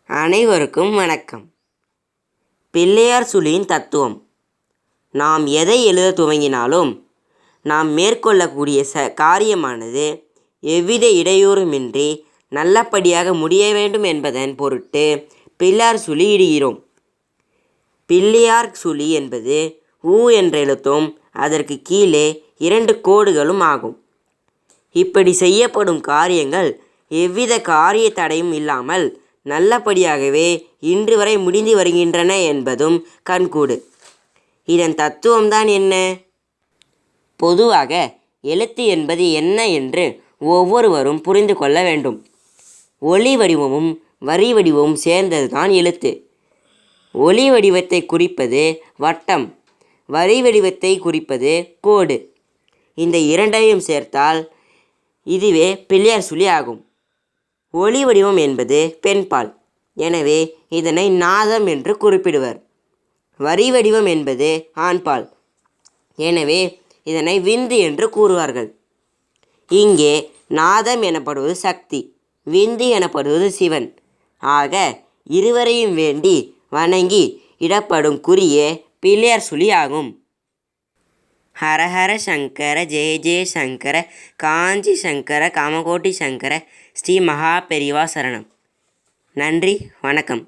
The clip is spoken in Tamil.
அனைவருக்கும் வணக்கம். பிள்ளையார் சுழியின் தத்துவம். நாம் எதை எழுத துவங்கினாலும் நாம் மேற்கொள்ளக்கூடிய காரியமானது எவ்வித இடையூறுமின்றி நல்லபடியாக முடிய வேண்டும் என்பதன் பொருட்டு பிள்ளையார் சுழி இடுகிறோம். பிள்ளையார் சுழி என்பது ஊ என்ற எழுத்தும் அதற்கு கீழே 2 கோடுகளும் ஆகும். இப்படி செய்யப்படும் காரியங்கள் எவ்வித காரிய தடையும் இல்லாமல் நல்லபடியாகவே இன்று வரை முடிந்து வருகின்றன என்பதும் கண்கூடு. இதன் தத்துவம்தான் என்ன? பொதுவாக எழுத்து என்பது என்ன என்று ஒவ்வொருவரும் புரிந்து கொள்ள வேண்டும். ஒளி வடிவமும் வரி வடிவமும் சேர்ந்ததுதான் எழுத்து. ஒளி வடிவத்தை குறிப்பது வட்டம், வரி வடிவத்தை குறிப்பது கோடு. இந்த இரண்டையும் சேர்த்தால் இதுவே பிள்ளையார் சுழி ஆகும். ஒளி வடிவம் என்பது பெண்பால், எனவே இதனை நாதம் என்று குறிப்பிடுவர். வரி வடிவம் என்பது ஆண்பால், எனவே இதனை விந்து என்று கூறுவார்கள். இங்கே நாதம் எனப்படுவது சக்தி, விந்து எனப்படுவது சிவன். ஆக இருவரையும் வேண்டி வணங்கி இடப்படும் குறியே பிள்ளையார் சுழி ஆகும். ஹரஹர சங்கர ஜெய ஜெய சங்கர காஞ்சி சங்கர காமகோட்டி சங்கர ஸ்ரீ மகா பெரிவா சரணம். நன்றி, வணக்கம்.